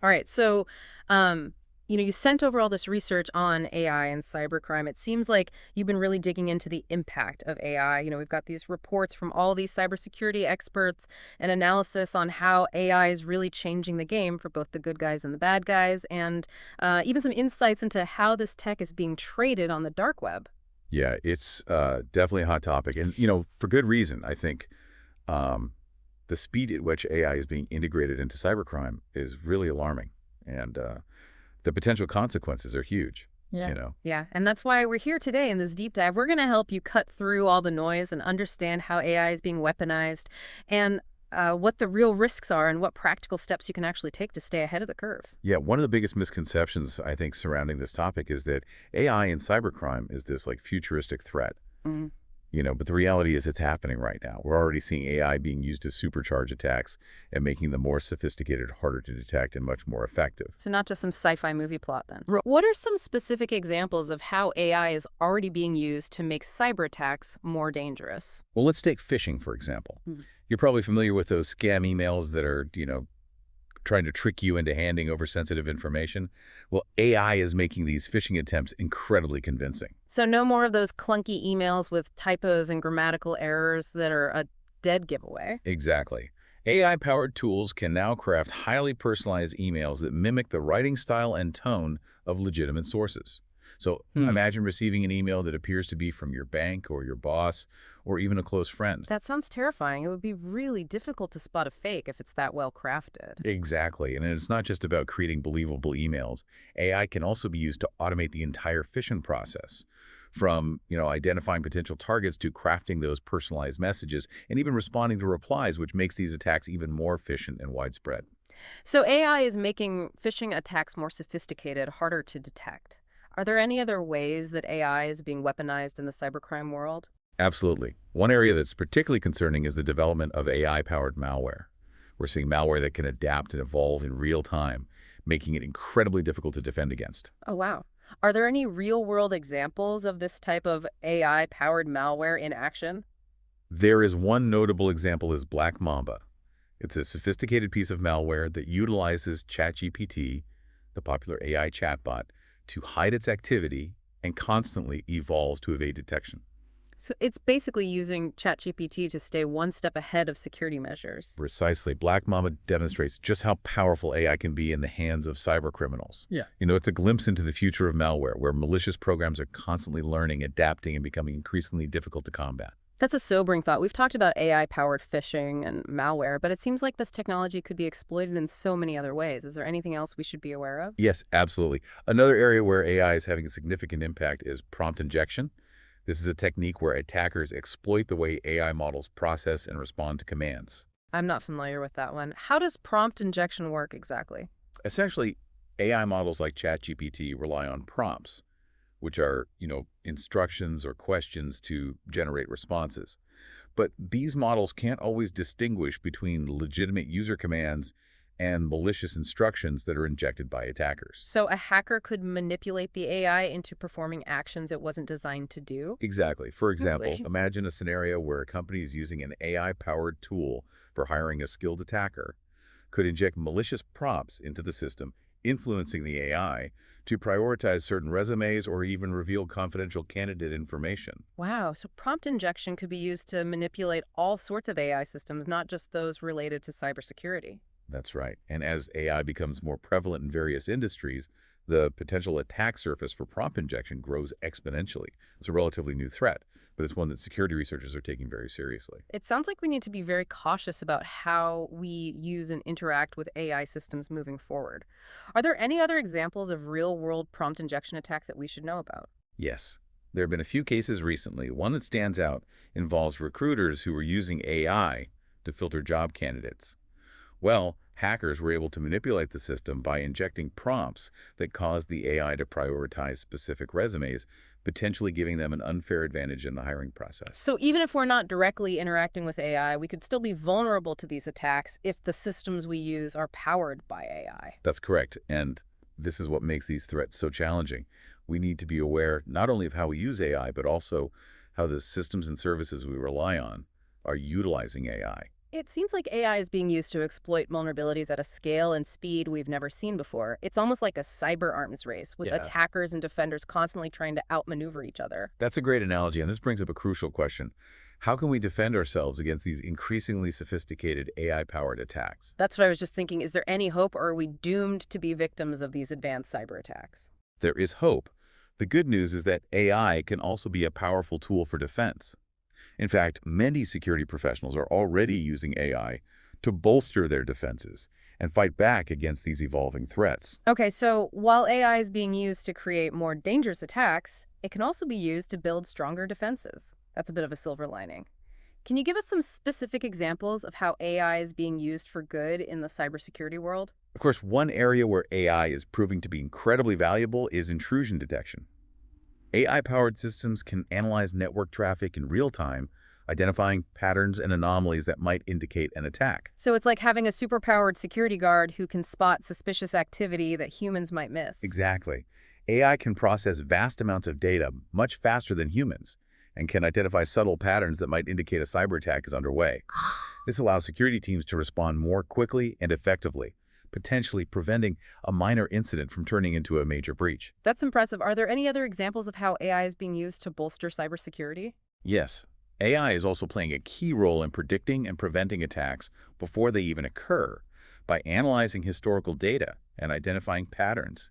All right. So, you sent over all this research on AI and cybercrime. It seems like you've been really digging into the impact of AI. We've got these reports from all these cybersecurity experts and analysis on how AI is really changing the game for both the good guys and the bad guys, and even some insights into how this tech is being traded on the dark web. Yeah, it's definitely a hot topic. And, for good reason. I think um, the speed at which AI is being integrated into cybercrime is really alarming. And the potential consequences are huge, Yeah. you know. Yeah, and that's why we're here today in this deep dive. We're going to help you cut through all the noise and understand how AI is being weaponized and what the real risks are and what practical steps you can actually take to stay ahead of the curve. Yeah, one of the biggest misconceptions, I think, surrounding this topic is that AI and cybercrime is this, like, futuristic threat. But the reality is it's happening right now. We're already seeing AI being used to supercharge attacks and making them more sophisticated, harder to detect, and much more effective. So not just some sci-fi movie plot then. What are some specific examples of how AI is already being used to make cyber attacks more dangerous? Well, let's take phishing, for example. Mhm. You're probably familiar with those scam emails that are, trying to trick you into handing over sensitive information. Well, AI is making these phishing attempts incredibly convincing. So no more of those clunky emails with typos and grammatical errors that are a dead giveaway. Exactly. AI-powered tools can now craft highly personalized emails that mimic the writing style and tone of legitimate sources. So imagine receiving an email that appears to be from your bank or your boss or even a close friend. That sounds terrifying. It would be really difficult to spot a fake if it's that well crafted. Exactly. And it's not just about creating believable emails. AI can also be used to automate the entire phishing process, from, identifying potential targets to crafting those personalized messages and even responding to replies, which makes these attacks even more efficient and widespread. So AI is making phishing attacks more sophisticated, harder to detect. Are there any other ways that AI is being weaponized in the cybercrime world? Absolutely. One area that's particularly concerning is the development of AI-powered malware. We're seeing malware that can adapt and evolve in real time, making it incredibly difficult to defend against. Oh, wow. Are there any real-world examples of this type of AI-powered malware in action? There is one notable example is Black Mamba. It's a sophisticated piece of malware that utilizes ChatGPT, the popular AI chatbot, to hide its activity and constantly evolves to evade detection. So it's basically using ChatGPT to stay one step ahead of security measures. Precisely. Black Mamba demonstrates just how powerful AI can be in the hands of cybercriminals. Yeah. It's a glimpse into the future of malware, where malicious programs are constantly learning, adapting, and becoming increasingly difficult to combat. That's a sobering thought. We've talked about AI-powered phishing and malware, but it seems like this technology could be exploited in so many other ways. Is there anything else we should be aware of? Yes, absolutely. Another area where AI is having a significant impact is prompt injection. This is a technique where attackers exploit the way AI models process and respond to commands. I'm not familiar with that one. How does prompt injection work exactly? Essentially, AI models like ChatGPT rely on prompts, which are, instructions or questions to generate responses. But these models can't always distinguish between legitimate user commands and malicious instructions that are injected by attackers. So a hacker could manipulate the AI into performing actions it wasn't designed to do? Exactly. For example, Really? imagine a scenario where a company is using an AI-powered tool for hiring a skilled attacker, could inject malicious prompts into the system, influencing the AI to prioritize certain resumes or even reveal confidential candidate information. Wow, so prompt injection could be used to manipulate all sorts of AI systems, not just those related to cybersecurity. That's right. And as AI becomes more prevalent in various industries, the potential attack surface for prompt injection grows exponentially. It's a relatively new threat, but it's one that security researchers are taking very seriously. It sounds like we need to be very cautious about how we use and interact with AI systems moving forward. Are there any other examples of real-world prompt injection attacks that we should know about? Yes, there have been a few cases recently. One that stands out involves recruiters who were using AI to filter job candidates. Well, hackers were able to manipulate the system by injecting prompts that caused the AI to prioritize specific resumes, potentially giving them an unfair advantage in the hiring process. So even if we're not directly interacting with AI, we could still be vulnerable to these attacks if the systems we use are powered by AI. That's correct. And this is what makes these threats so challenging. We need to be aware not only of how we use AI, but also how the systems and services we rely on are utilizing AI. It seems like AI is being used to exploit vulnerabilities at a scale and speed we've never seen before. It's almost like a cyber arms race, with Yeah, attackers and defenders constantly trying to outmaneuver each other. that's a great analogy, and this brings up a crucial question. How can we defend ourselves against these increasingly sophisticated AI-powered attacks? That's what I was just thinking. Is there any hope, or are we doomed to be victims of these advanced cyber attacks? There is hope. The good news is that AI can also be a powerful tool for defense. In fact, many security professionals are already using AI to bolster their defenses and fight back against these evolving threats. Okay, so while AI is being used to create more dangerous attacks, it can also be used to build stronger defenses. That's a bit of a silver lining. Can you give us some specific examples of how AI is being used for good in the cybersecurity world? Of course, one area where AI is proving to be incredibly valuable is intrusion detection. AI-powered systems can analyze network traffic in real time, identifying patterns and anomalies that might indicate an attack. So it's like having a superpowered security guard who can spot suspicious activity that humans might miss. Exactly. AI can process vast amounts of data much faster than humans and can identify subtle patterns that might indicate a cyber attack is underway. This allows security teams to respond more quickly and effectively, potentially preventing a minor incident from turning into a major breach. That's impressive. Are there any other examples of how AI is being used to bolster cybersecurity? Yes, AI is also playing a key role in predicting and preventing attacks before they even occur by analyzing historical data and identifying patterns.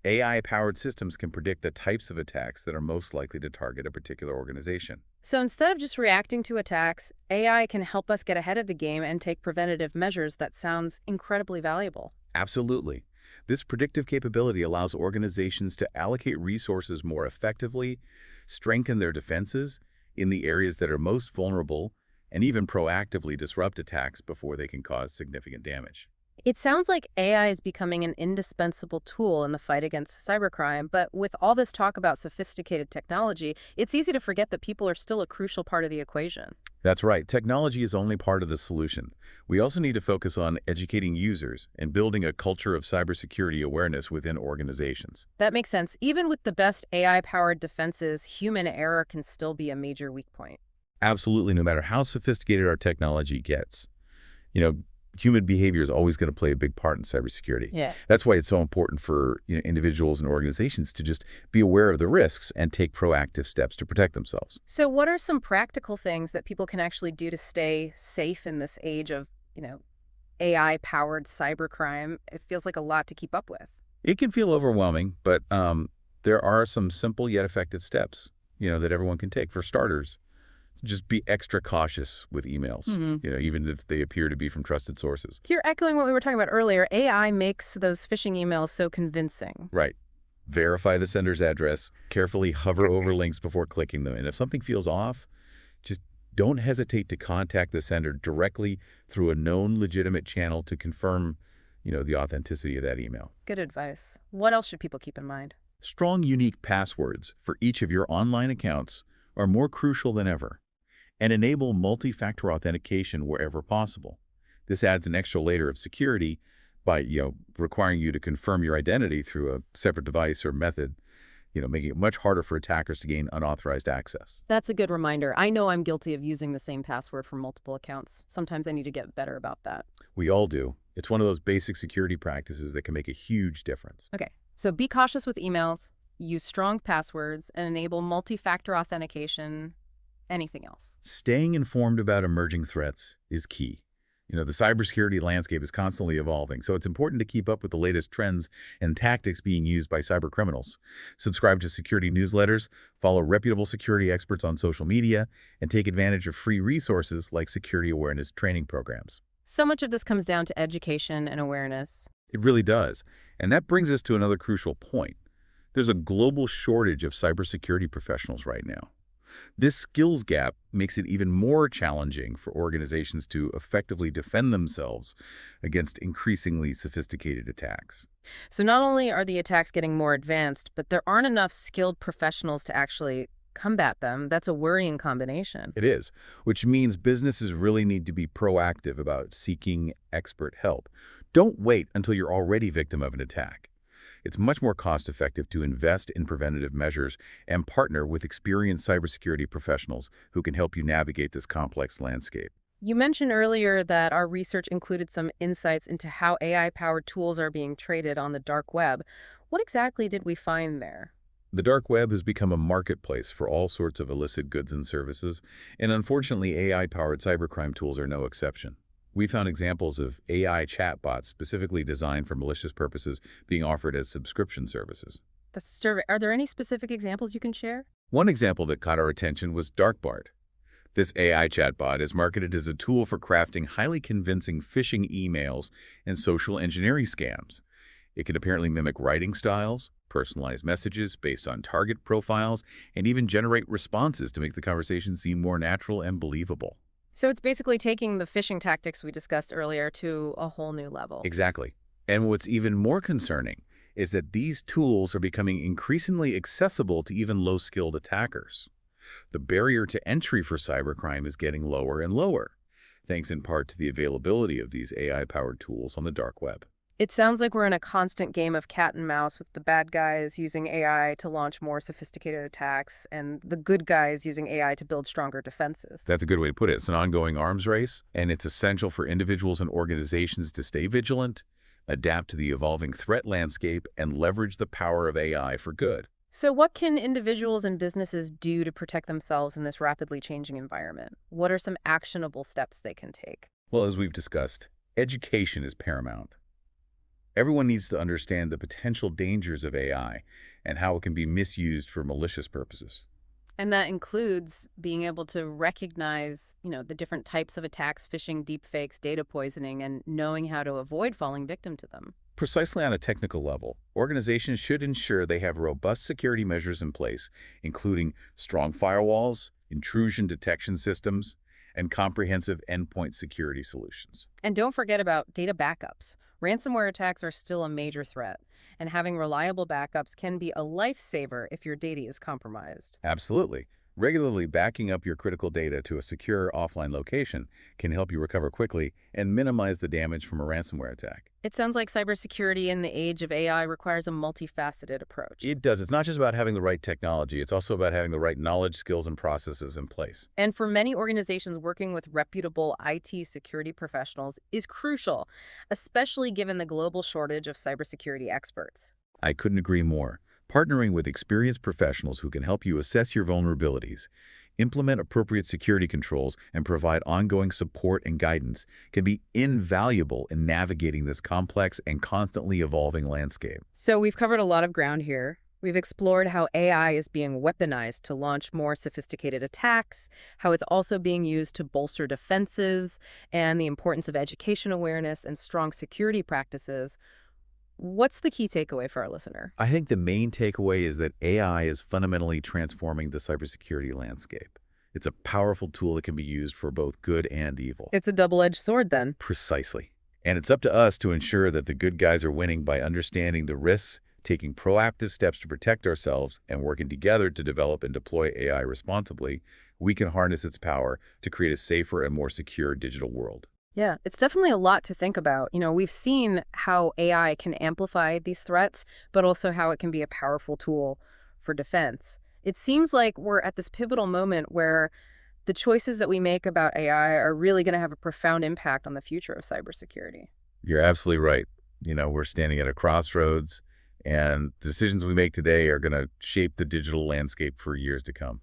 AI-powered systems can predict the types of attacks that are most likely to target a particular organization. So instead of just reacting to attacks, AI can help us get ahead of the game and take preventative measures. That sounds incredibly valuable. Absolutely. This predictive capability allows organizations to allocate resources more effectively, strengthen their defenses in the areas that are most vulnerable, and even proactively disrupt attacks before they can cause significant damage. It sounds like AI is becoming an indispensable tool in the fight against cybercrime, but with all this talk about sophisticated technology, it's easy to forget that people are still a crucial part of the equation. That's right. Technology is only part of the solution. We also need to focus on educating users and building a culture of cybersecurity awareness within organizations. That makes sense. Even with the best AI-powered defenses, human error can still be a major weak point. Absolutely, no matter how sophisticated our technology gets. You know, human behavior is always going to play a big part in cybersecurity. Yeah. That's why it's so important for individuals and organizations to just be aware of the risks and take proactive steps to protect themselves. So what are some practical things that people can actually do to stay safe in this age of, AI-powered cybercrime? It feels like a lot to keep up with. It can feel overwhelming, but there are some simple yet effective steps, that everyone can take. For starters, just be extra cautious with emails, even if they appear to be from trusted sources. You're echoing what we were talking about earlier. AI makes those phishing emails so convincing. Right. Verify the sender's address, carefully hover over links before clicking them. And if something feels off, just don't hesitate to contact the sender directly through a known legitimate channel to confirm, the authenticity of that email. Good advice. What else should people keep in mind? Strong, unique passwords for each of your online accounts are more crucial than ever. And enable multi-factor authentication wherever possible. This adds an extra layer of security by, requiring you to confirm your identity through a separate device or method, making it much harder for attackers to gain unauthorized access. That's a good reminder. I know I'm guilty of using the same password for multiple accounts. Sometimes I need to get better about that. We all do. It's one of those basic security practices that can make a huge difference. Okay, so be cautious with emails, use strong passwords, and enable multi-factor authentication. Anything else? Staying informed about emerging threats is key. The cybersecurity landscape is constantly evolving, so it's important to keep up with the latest trends and tactics being used by cybercriminals. Subscribe to security newsletters, follow reputable security experts on social media, and take advantage of free resources like security awareness training programs. So much of this comes down to education and awareness. It really does. And that brings us to another crucial point. There's a global shortage of cybersecurity professionals right now. This skills gap makes it even more challenging for organizations to effectively defend themselves against increasingly sophisticated attacks. So not only are the attacks getting more advanced, but there aren't enough skilled professionals to actually combat them. That's a worrying combination. It is, which means businesses really need to be proactive about seeking expert help. Don't wait until you're already victim of an attack. It's much more cost-effective to invest in preventative measures and partner with experienced cybersecurity professionals who can help you navigate this complex landscape. You mentioned earlier that our research included some insights into how AI-powered tools are being traded on the dark web. What exactly did we find there? The dark web has become a marketplace for all sorts of illicit goods and services, and unfortunately, AI-powered cybercrime tools are no exception. We found examples of AI chatbots specifically designed for malicious purposes being offered as subscription services. Are there any specific examples you can share? One example that caught our attention was DarkBart. This AI chatbot is marketed as a tool for crafting highly convincing phishing emails and social engineering scams. It can apparently mimic writing styles, personalize messages based on target profiles, and even generate responses to make the conversation seem more natural and believable. So it's basically taking the phishing tactics we discussed earlier to a whole new level. Exactly. And what's even more concerning is that these tools are becoming increasingly accessible to even low-skilled attackers. The barrier to entry for cybercrime is getting lower and lower, thanks in part to the availability of these AI-powered tools on the dark web. It sounds like we're in a constant game of cat and mouse with the bad guys using AI to launch more sophisticated attacks and the good guys using AI to build stronger defenses. That's a good way to put it. It's an ongoing arms race, and it's essential for individuals and organizations to stay vigilant, adapt to the evolving threat landscape, and leverage the power of AI for good. So what can individuals and businesses do to protect themselves in this rapidly changing environment? What are some actionable steps they can take? Well, as we've discussed, education is paramount. Everyone needs to understand the potential dangers of AI and how it can be misused for malicious purposes. And that includes being able to recognize, the different types of attacks, phishing, deepfakes, data poisoning, and knowing how to avoid falling victim to them. Precisely on a technical level, organizations should ensure they have robust security measures in place, including strong firewalls, intrusion detection systems, and comprehensive endpoint security solutions. And don't forget about data backups. Ransomware attacks are still a major threat, and having reliable backups can be a lifesaver if your data is compromised. Absolutely. Regularly backing up your critical data to a secure offline location can help you recover quickly and minimize the damage from a ransomware attack. It sounds like cybersecurity in the age of AI requires a multifaceted approach. It does. It's not just about having the right technology. It's also about having the right knowledge, skills, and processes in place. And for many organizations, working with reputable IT security professionals is crucial, especially given the global shortage of cybersecurity experts. I couldn't agree more. Partnering with experienced professionals who can help you assess your vulnerabilities, implement appropriate security controls, and provide ongoing support and guidance can be invaluable in navigating this complex and constantly evolving landscape. So we've covered a lot of ground here. We've explored how AI is being weaponized to launch more sophisticated attacks, how it's also being used to bolster defenses, and the importance of education awareness and strong security practices. What's the key takeaway for our listener? I think the main takeaway is that AI is fundamentally transforming the cybersecurity landscape. It's a powerful tool that can be used for both good and evil. It's a double-edged sword, then. Precisely. And it's up to us to ensure that the good guys are winning by understanding the risks, taking proactive steps to protect ourselves, and working together to develop and deploy AI responsibly. We can harness its power to create a safer and more secure digital world. Yeah, it's definitely a lot to think about. We've seen how AI can amplify these threats, but also how it can be a powerful tool for defense. It seems like we're at this pivotal moment where the choices that we make about AI are really going to have a profound impact on the future of cybersecurity. You're absolutely right. We're standing at a crossroads, and the decisions we make today are going to shape the digital landscape for years to come.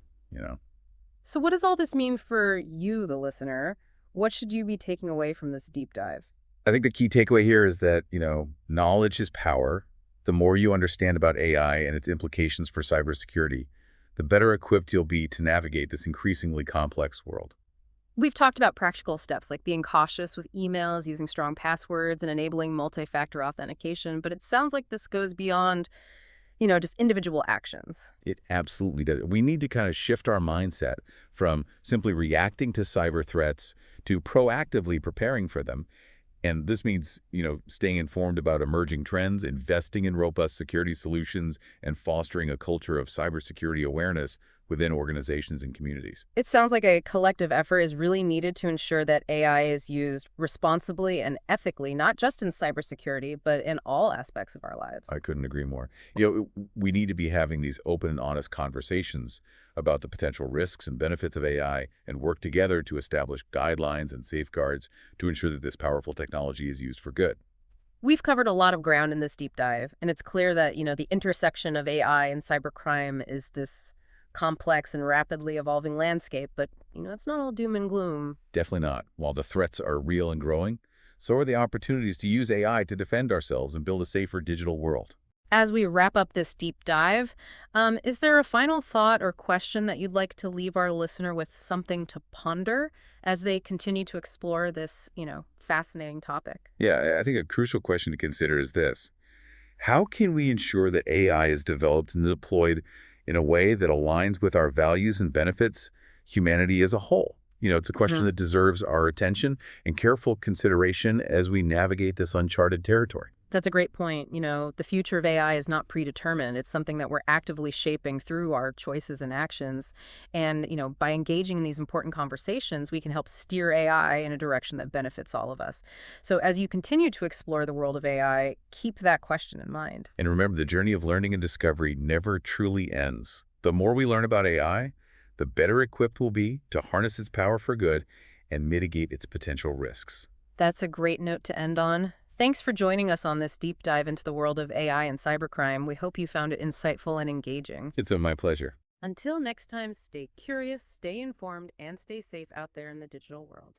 So what does all this mean for you, the listener? What should you be taking away from this deep dive? I think the key takeaway here is that, knowledge is power. The more you understand about AI and its implications for cybersecurity, the better equipped you'll be to navigate this increasingly complex world. We've talked about practical steps like being cautious with emails, using strong passwords, and enabling multi-factor authentication, but it sounds like this goes beyond, just individual actions. It absolutely does. We need to kind of shift our mindset from simply reacting to cyber threats to proactively preparing for them. And this means, staying informed about emerging trends, investing in robust security solutions, and fostering a culture of cybersecurity awareness within organizations and communities. It sounds like a collective effort is really needed to ensure that AI is used responsibly and ethically, not just in cybersecurity, but in all aspects of our lives. I couldn't agree more. We need to be having these open and honest conversations about the potential risks and benefits of AI and work together to establish guidelines and safeguards to ensure that this powerful technology is used for good. We've covered a lot of ground in this deep dive, and it's clear that, the intersection of AI and cybercrime is this complex and rapidly evolving landscape, but, it's not all doom and gloom. Definitely not. While the threats are real and growing, so are the opportunities to use AI to defend ourselves and build a safer digital world. As we wrap up this deep dive, is there a final thought or question that you'd like to leave our listener with something to ponder as they continue to explore this, fascinating topic? Yeah, I think a crucial question to consider is this. How can we ensure that AI is developed and deployed in a way that aligns with our values and benefits humanity as a whole? It's a question Mhm. that deserves our attention and careful consideration as we navigate this uncharted territory. That's a great point. The future of AI is not predetermined. It's something that we're actively shaping through our choices and actions. And, by engaging in these important conversations, we can help steer AI in a direction that benefits all of us. So as you continue to explore the world of AI, keep that question in mind. And remember, the journey of learning and discovery never truly ends. The more we learn about AI, the better equipped we'll be to harness its power for good and mitigate its potential risks. That's a great note to end on. Thanks for joining us on this deep dive into the world of AI and cybercrime. We hope you found it insightful and engaging. It's been my pleasure. Until next time, stay curious, stay informed, and stay safe out there in the digital world.